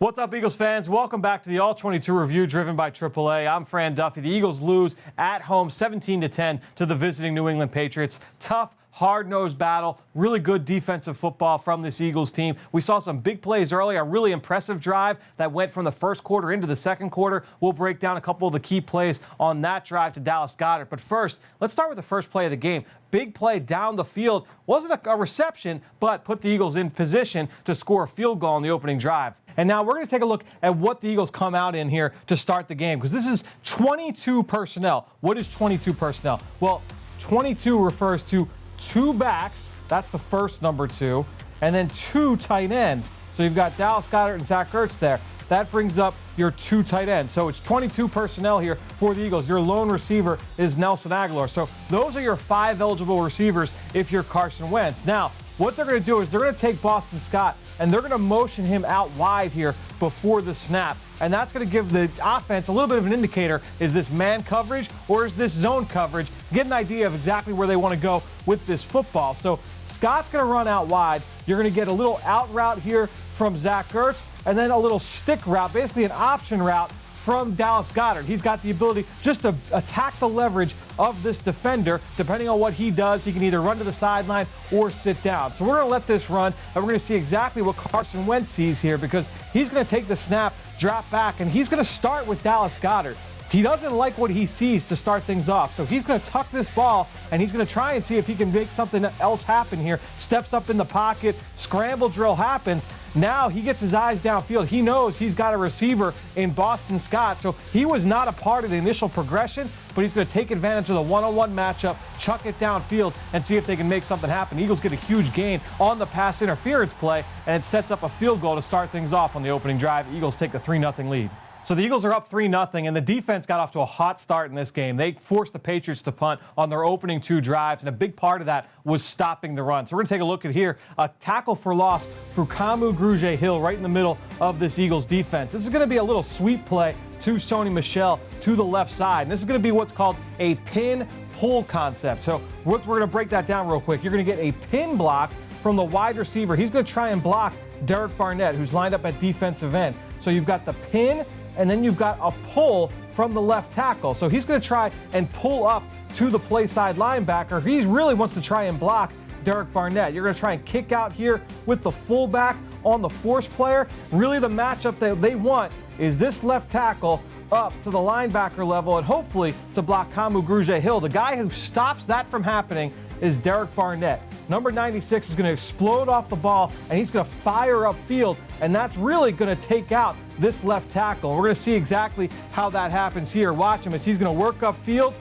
What's up, Eagles fans? Welcome back to the All-22 review driven by AAA. I'm Fran Duffy. The Eagles lose at home 17-10 to the visiting New England Patriots. Tough, hard-nosed battle, really good defensive football from this Eagles team. We saw some big plays early, a really impressive drive that went from the first quarter into the second quarter. We'll break down a couple of the key plays on that drive to Dallas Goddard. But first, let's start with the first play of the game. Big play down the field. Wasn't a reception, but put the Eagles in position to score a field goal on the opening drive. And now we're going to take a look at what the Eagles come out in here to start the game, because this is 22 personnel. What is 22 personnel? Well, 22 refers to two backs. That's the first number two. And then two tight ends. So you've got Dallas Goddard and Zach Ertz there. That brings up your two tight ends. So it's 22 personnel here for the Eagles. Your lone receiver is Nelson Agholor. So those are your 5 eligible receivers if you're Carson Wentz. Now, what they're going to do is they're going to take Boston Scott and they're going to motion him out wide here before the snap. And that's going to give the offense a little bit of an indicator. Is this man coverage or is this zone coverage? Get an idea of exactly where they want to go with this football. So Scott's going to run out wide. You're going to get a little out route here from Zach Ertz and then a little stick route, basically an option route from Dallas Goddard. He's got the ability just to attack the leverage of this defender. Depending on what he does, he can either run to the sideline or sit down. So we're going to let this run, and we're going to see exactly what Carson Wentz sees here, because he's going to take the snap, drop back, and he's going to start with Dallas Goddard. He doesn't like what he sees to start things off, so he's going to tuck this ball, and he's going to try and see if he can make something else happen here. Steps up in the pocket, scramble drill happens. Now he gets his eyes downfield. He knows he's got a receiver in Boston Scott, so he was not a part of the initial progression, but he's going to take advantage of the one-on-one matchup, chuck it downfield, and see if they can make something happen. Eagles get a huge gain on the pass interference play, and it sets up a field goal to start things off on the opening drive. Eagles take a 3-0 lead. So the Eagles are up 3-0, and the defense got off to a hot start in this game. They forced the Patriots to punt on their opening 2 drives, and a big part of that was stopping the run. So we're going to take a look at here, a tackle for loss for Grugier-Hill right in the middle of this Eagles defense. This is going to be a little sweep play to Sony Michel to the left side, and this is going to be what's called a pin-pull concept. So we're going to break that down real quick. You're going to get a pin block from the wide receiver. He's going to try and block Derek Barnett, who's lined up at defensive end. So you've got the pin, and then you've got a pull from the left tackle. So he's going to try and pull up to the play side linebacker. He really wants to try and block Derek Barnett. You're going to try and kick out here with the fullback on the force player. Really the matchup that they want is this left tackle up to the linebacker level and hopefully to block Grugier-Hill. The guy who stops that from happening is Derek Barnett. Number 96 is going to explode off the ball, and he's going to fire upfield, and that's really going to take out this left tackle. We're going to see exactly how that happens here. Watch him as he's going to work upfield.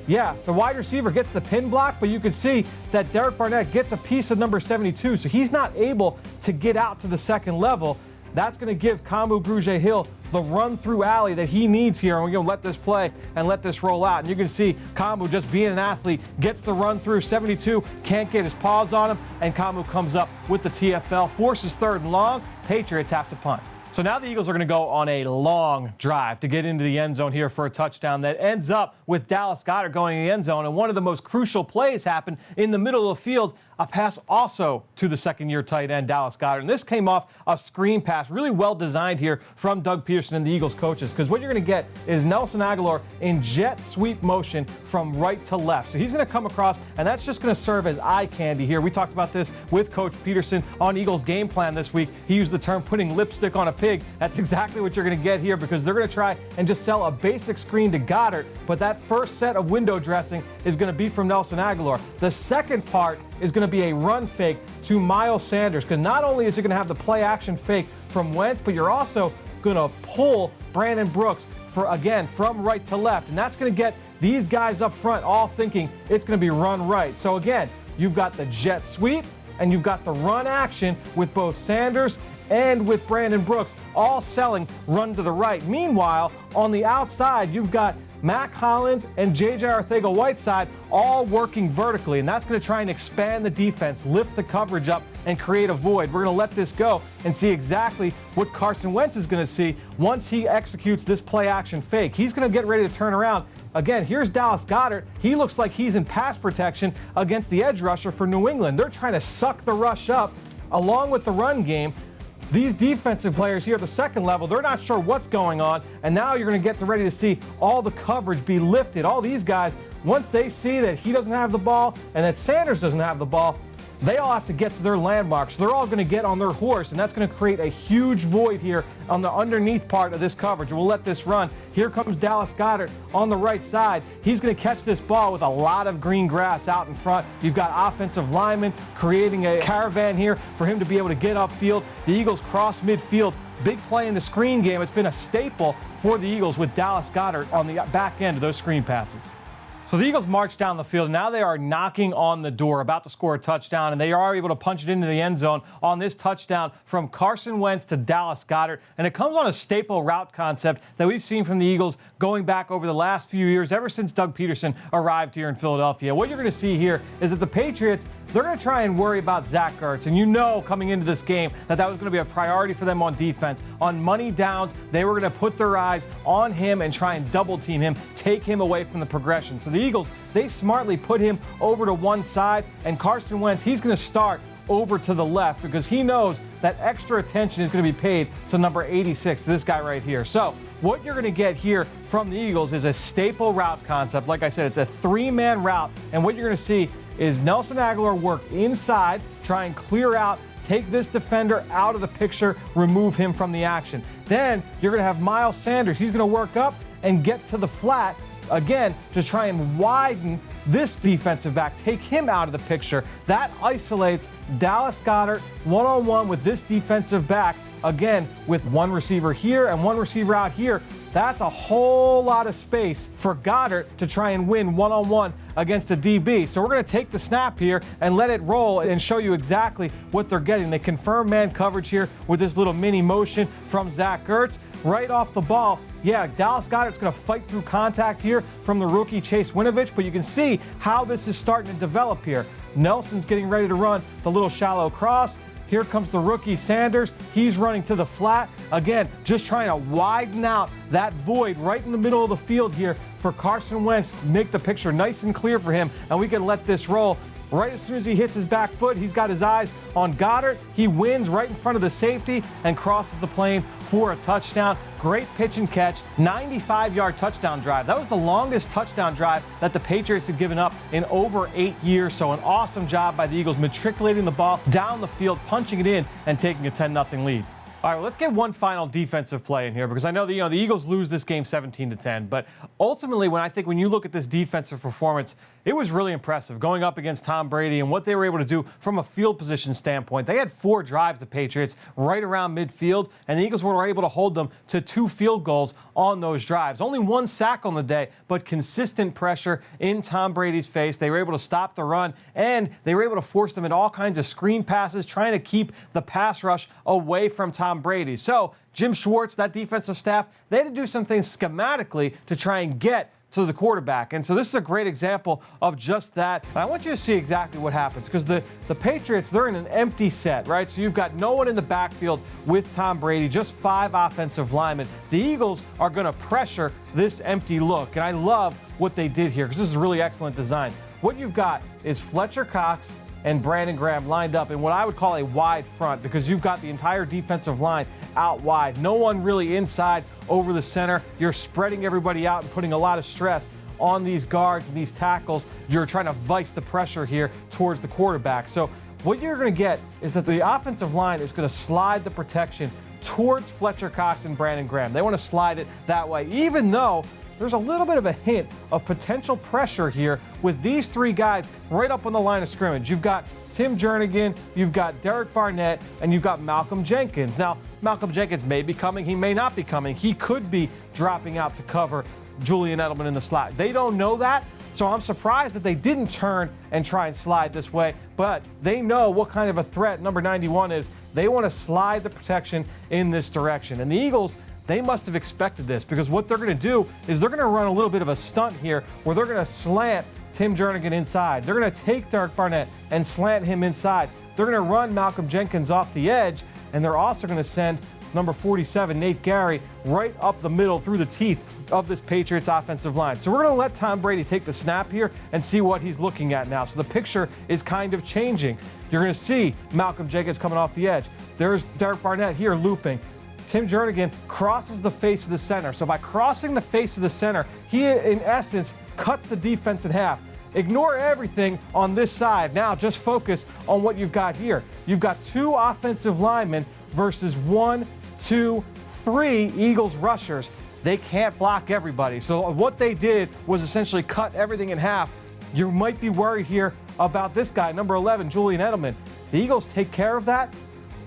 Yeah, the wide receiver gets the pin block, but you can see that Derek Barnett gets a piece of number 72, so he's not able to get out to the second level. That's going to give Grugier-Hill the run-through alley that he needs here. And we're going to let this play and let this roll out. And you can see Kambu, just being an athlete, gets the run-through. 72 can't get his paws on him, and Kambu comes up with the TFL, forces 3rd and long. Patriots have to punt. So now the Eagles are going to go on a long drive to get into the end zone here for a touchdown that ends up with Dallas Goddard going in the end zone. And one of the most crucial plays happened in the middle of the field, a pass also to the second-year tight end, Dallas Goddard. And this came off a screen pass, really well designed here from Doug Peterson and the Eagles coaches, because what you're going to get is Nelson Agholor in jet sweep motion from right to left. So he's going to come across, and that's just going to serve as eye candy here. We talked about this with Coach Peterson on Eagles game plan this week. He used the term putting lipstick on a pig. That's exactly what you're going to get here, because they're going to try and just sell a basic screen to Goddard, but that first set of window dressing is going to be from Nelson Agholor. The second part is going to be a run fake to Miles Sanders, because not only is he going to have the play action fake from Wentz, but you're also going to pull Brandon Brooks from right to left, and that's going to get these guys up front all thinking it's going to be run right. So again, you've got the jet sweep and you've got the run action with both Sanders and with Brandon Brooks all selling run to the right. Meanwhile, on the outside, you've got Mac Hollins and J.J. Arcega-Whiteside all working vertically, and that's going to try and expand the defense, lift the coverage up, and create a void. We're going to let this go and see exactly what Carson Wentz is going to see once he executes this play-action fake. He's going to get ready to turn around. Again, here's Dallas Goddard. He looks like he's in pass protection against the edge rusher for New England. They're trying to suck the rush up along with the run game. these defensive players here at the second level, they're not sure what's going on, and now you're going to get ready to see all the coverage be lifted. All these guys, once they see that he doesn't have the ball and that Sanders doesn't have the ball, they all have to get to their landmarks. They're all going to get on their horse, and that's going to create a huge void here on the underneath part of this coverage. We'll let this run. Here comes Dallas Goddard on the right side. He's going to catch this ball with a lot of green grass out in front. You've got offensive linemen creating a caravan here for him to be able to get upfield. The Eagles cross midfield. Big play in the screen game. It's been a staple for the Eagles with Dallas Goddard on the back end of those screen passes. So the Eagles march down the field. Now they are knocking on the door, about to score a touchdown, and they are able to punch it into the end zone on this touchdown from Carson Wentz to Dallas Goddard. And it comes on a staple route concept that we've seen from the Eagles going back over the last few years, ever since Doug Peterson arrived here in Philadelphia. What you're going to see here is that the Patriots, they're going to try and worry about Zach Ertz. And you know coming into this game that was going to be a priority for them on defense. On money downs, they were going to put their eyes on him and try and double team him, take him away from the progression. So the Eagles, they smartly put him over to one side, and Carson Wentz, he's going to start over to the left because he knows that extra attention is going to be paid to number 86, to this guy right here. So what you're going to get here from the Eagles is a staple route concept. Like I said, it's a three-man route, and what you're going to see is Nelson Agholor work inside, try and clear out, take this defender out of the picture, remove him from the action. Then you're going to have Miles Sanders. He's going to work up and get to the flat, again, to try and widen this defensive back, take him out of the picture. That isolates Dallas Goddard one-on-one with this defensive back, again, with one receiver here and one receiver out here. That's a whole lot of space for Goddard to try and win one-on-one against a DB. So we're going to take the snap here and let it roll and show you exactly what they're getting. They confirm man coverage here with this little mini motion from Zach Ertz. Right off the ball, yeah, Dallas Goddard's going to fight through contact here from the rookie Chase Winovich, but you can see how this is starting to develop here. Nelson's getting ready to run the little shallow cross. Here comes the rookie Sanders. He's running to the flat. Again, just trying to widen out that void right in the middle of the field here for Carson Wentz. Make the picture nice and clear for him, and we can let this roll. Right as soon as he hits his back foot, he's got his eyes on Goddard. He wins right in front of the safety and crosses the plane for a touchdown. Great pitch and catch, 95-yard touchdown drive. That was the longest touchdown drive that the Patriots had given up in over 8 years. So an awesome job by the Eagles matriculating the ball down the field, punching it in, and taking a 10-0 lead. All right, well, let's get one final defensive play in here because I know the Eagles lose this game 17-10, but ultimately when you look at this defensive performance, it was really impressive going up against Tom Brady and what they were able to do from a field position standpoint. They had 4 drives, the Patriots, right around midfield, and the Eagles were able to hold them to 2 field goals on those drives. Only 1 sack on the day, but consistent pressure in Tom Brady's face. They were able to stop the run, and they were able to force them in all kinds of screen passes, trying to keep the pass rush away from Tom Brady. So Jim Schwartz, that defensive staff, they had to do some things schematically to try and get to the quarterback. And so this is a great example of just that. And I want you to see exactly what happens because the Patriots, they're in an empty set, right? So you've got no one in the backfield with Tom Brady, just 5 offensive linemen. The Eagles are going to pressure this empty look. And I love what they did here because this is really excellent design. What you've got is Fletcher Cox and Brandon Graham lined up in what I would call a wide front because you've got the entire defensive line out wide. No one really inside over the center. You're spreading everybody out and putting a lot of stress on these guards and these tackles. You're trying to vice the pressure here towards the quarterback. So what you're going to get is that the offensive line is going to slide the protection towards Fletcher Cox and Brandon Graham. They want to slide it that way, even though there's a little bit of a hint of potential pressure here with these 3 guys right up on the line of scrimmage. You've got Tim Jernigan, you've got Derek Barnett, and you've got Malcolm Jenkins. Now, Malcolm Jenkins may be coming, he may not be coming. He could be dropping out to cover Julian Edelman in the slot. They don't know that, so I'm surprised that they didn't turn and try and slide this way, but they know what kind of a threat number 91 is. They want to slide the protection in this direction. And the Eagles, they must have expected this because what they're going to do is they're going to run a little bit of a stunt here where they're going to slant Tim Jernigan inside. They're going to take Derek Barnett and slant him inside. They're going to run Malcolm Jenkins off the edge, and they're also going to send number 47, Nate Gary, right up the middle through the teeth of this Patriots offensive line. So we're going to let Tom Brady take the snap here and see what he's looking at now. So the picture is kind of changing. You're going to see Malcolm Jenkins coming off the edge. There's Derek Barnett here looping. Tim Jernigan crosses the face of the center. So by crossing the face of the center, he, in essence, cuts the defense in half. Ignore everything on this side. Now just focus on what you've got here. You've got 2 offensive linemen versus 1, 2, 3 Eagles rushers. They can't block everybody. So what they did was essentially cut everything in half. You might be worried here about this guy, number 11, Julian Edelman. The Eagles take care of that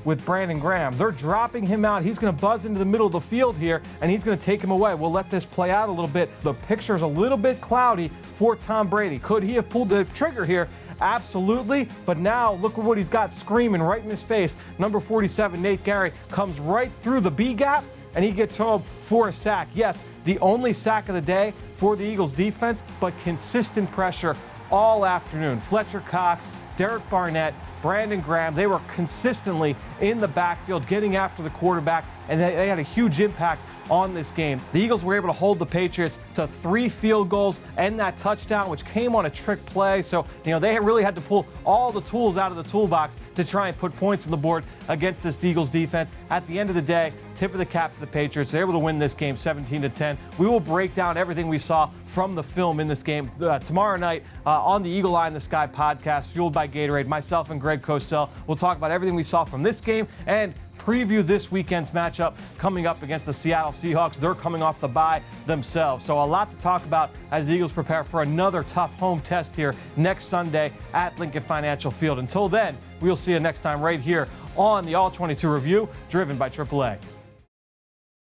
with Brandon Graham. They're dropping him out. He's going to buzz into the middle of the field here, and he's going to take him away. We'll let this play out a little bit. The picture is a little bit cloudy for Tom Brady. Could he have pulled the trigger here? Absolutely. But now look at what he's got screaming right in his face. Number 47, Nate Gary, comes right through the B gap, and he gets home for a sack. Yes, the only sack of the day for the Eagles defense, but consistent pressure all afternoon. Fletcher Cox, Derek Barnett, Brandon Graham, they were consistently in the backfield getting after the quarterback, and they had a huge impact on this game. The Eagles were able to hold the Patriots to 3 field goals and that touchdown, which came on a trick play. So, they really had to pull all the tools out of the toolbox to try and put points on the board against this Eagles defense. At the end of the day, tip of the cap to the Patriots. They're able to win this game 17-10. We will break down everything we saw from the film in this game tomorrow night on the Eagle Eye in the Sky podcast, fueled by Gatorade. Myself and Greg Cosell will talk about everything we saw from this game and preview this weekend's matchup coming up against the Seattle Seahawks. They're coming off the bye themselves. So a lot to talk about as the Eagles prepare for another tough home test here next Sunday at Lincoln Financial Field. Until then, we'll see you next time right here on the All-22 Review, driven by AAA.